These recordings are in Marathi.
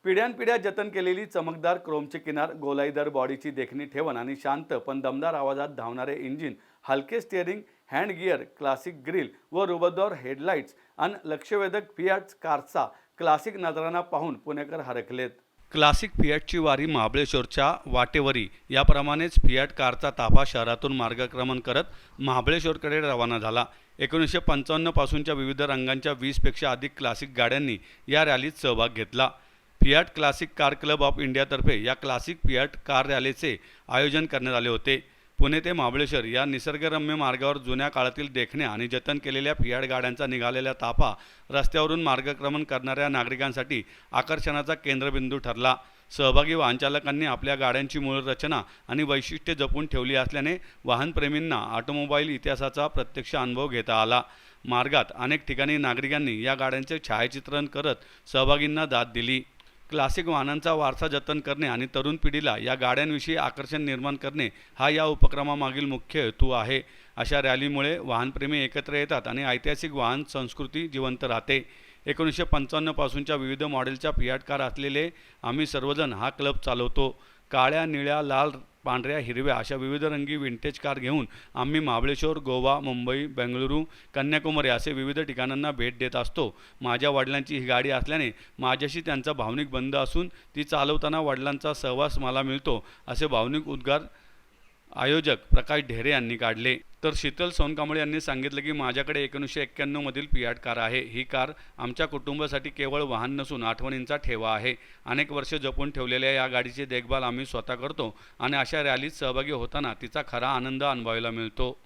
पिढ्यानपिढ्या जतन केलेली चमकदार क्रोमचे किनार, गोलाईदार बॉडीची देखणी ठेवण आणि शांत पण दमदार आवाजात धावणारे इंजिन, हलके steering, hand gear, classic grill व रुबदार हेडलाईट्स आणि लक्षवेधक फियाट कारचा क्लासिक नजराणा पाहून पुणेकर हरखलेत. क्लासिक फियाटची वारी महाबळेश्वरच्या वाटेवरी याप्रमाणेच फियाट कारचा ताफा शहरातून मार्गक्रमण करत महाबळेश्वरकडे रवाना झाला. 1955 पासूनच्या विविध रंगांच्या 20पेक्षा अधिक क्लासिक गाड्यांनी या रॅलीत सहभाग घेतला. Fiat classic car club of इंडियातर्फे या क्लासिक फियाट कार रॅलीचे आयोजन करण्यात आले होते. पुणे ते महाबळेश्वर या निसर्गरम्य मार्गावर जुन्या काळातील देखण्या आणि जतन केलेल्या फियाट गाड्यांचा निघालेला ताफा रस्त्यावरून मार्गक्रमण करणाऱ्या नागरिकांसाठी आकर्षणाचा केंद्रबिंदू ठरला. सहभागी वाहनचालकांनी आपल्या गाड्यांची मूळ रचना आणि वैशिष्ट्ये जपून ठेवली असल्याने वाहनप्रेमींना ऑटोमोबाईल इतिहासाचा प्रत्यक्ष अनुभव घेता आला. मार्गात अनेक ठिकाणी नागरिकांनी या गाड्यांचे छायाचित्रण करत सहभागींना दाद दिली. क्लासिक वाहनांचा वारसा जतन करणे आणि तरुण पिढीला या गाड्यांविषयी आकर्षण निर्माण करणे हा या उपक्रमामागील मुख्य हेतू आहे. अशा रॅलीमुळे वाहनप्रेमी एकत्र येतात आणि ऐतिहासिक वाहन संस्कृती जिवंत राहते. 1955 पासूनच्या विविध मॉडेलच्या फियाट कार असलेले आम्ही सर्वजण हा क्लब चालवतो. काळ्या, निळ्या, लाल, पांढऱ्या, हिरव्या अशा विविध रंगी विंटेज कार घेऊन आम्ही महाबळेश्वर, गोवा, मुंबई, बेंगळुरू, कन्याकुमारी असे विविध ठिकाणांना भेट देत असतो. माझ्या वडिलांची ही गाडी असल्याने माझ्याशी त्यांचा भावनिक बंध असून ती चालवताना वडिलांचा सहवास मला मिळतो, असे भावनिक उद्गार आयोजक प्रकाश ढेरे यांनी काढले. तर शीतल सोनकांबळे यांनी सांगितलं की माझ्याकडे 1991 मधील फियाट कार आहे. ही कार आमच्या कुटुंबासाठी केवळ वाहन नसून आठवणींचा ठेवा आहे. अनेक वर्ष जपून ठेवलेल्या या गाडीची देखभाल आम्ही स्वतः करतो आणि अशा रॅलीत सहभागी होताना तिचा खरा आनंद अनुभवायला मिळतो.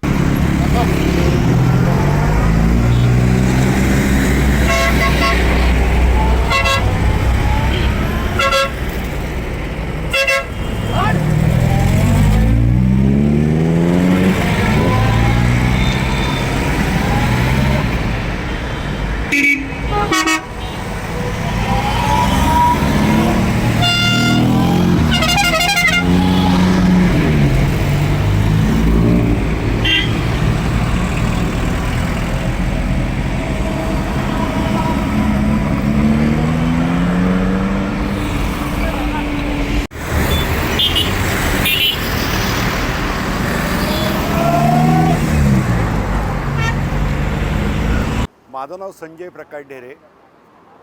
माझं नाव संजय प्रकाश ढेरे.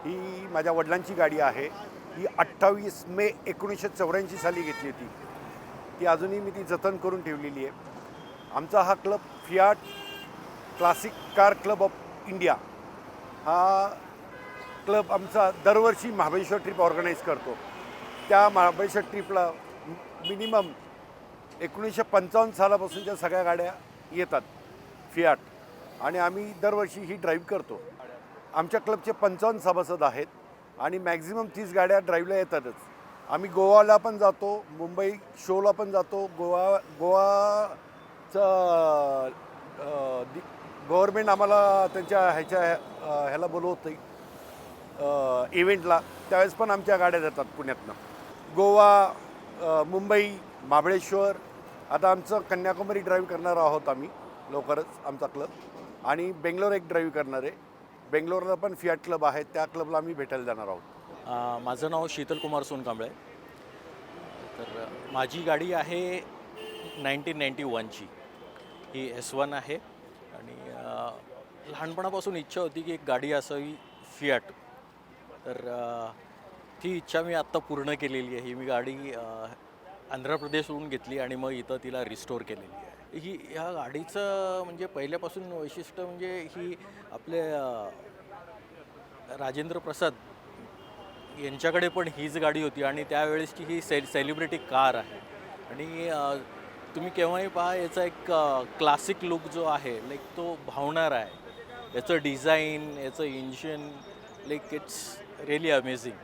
ही माझ्या वडिलांची गाडी आहे. ही 28 मे 1984 साली घेतली होती. ती अजूनही मी ती जतन करून ठेवलेली आहे. आमचा हा club Fiat classic car club of India हा क्लब आमचा दरवर्षी महाबळेश्वर ट्रिप ऑर्गनाईज करतो. त्या महाबळेश्वर ट्रिपला मिनिमम 1955 सालापासूनच्या सगळ्या गाड्या येतात फियाट आणि आम्ही दरवर्षी ही ड्राईव्ह करतो. आमच्या क्लबचे 55 सभासद आहेत आणि मॅक्झिमम 30 गाड्या ड्राईव्हला येतातच. आम्ही गोवाला पण जातो, मुंबई शोला पण जातो. गोवाचं गव्हर्मेंट आम्हाला त्यांच्या ह्याला बोलवतं इव्हेंटला, त्यावेळेस पण आमच्या गाड्या जातात पुण्यातनं. गोवा, मुंबई, महाबळेश्वर, आता आमचं कन्याकुमारी ड्राईव्ह करणार आहोत आम्ही लवकरच आमचा क्लब, आणि बेंगलोर एक ड्राईव्ह करणार आहे. बेंगलोरला पण फियाट क्लब आहे, त्या क्लबला आम्ही भेटायला जाणार आहोत. माझं नाव शीतल कुमार सोनकांबळे. तर माझी गाडी आहे 1991ची. ही S1 आहे आणि लहानपणापासून इच्छा होती की एक गाडी असावी फियाट. तर ती इच्छा मी आत्ता पूर्ण केलेली आहे. मी गाडी आंध्र प्रदेशवरून घेतली आणि मग इथं तिला रिस्टोर केलेली आहे. ह्या गाडीचं म्हणजे पहिल्यापासून वैशिष्ट्य म्हणजे ही आपले राजेंद्र प्रसाद यांच्याकडे पण हीच गाडी होती आणि त्यावेळेसची ही सेलिब्रिटी कार आहे. आणि तुम्ही केव्हाही पहा, याचा एक क्लासिक लुक जो आहे लाईक तो भावणार आहे. याचं डिझाईन, याचं engine, like it's really amazing.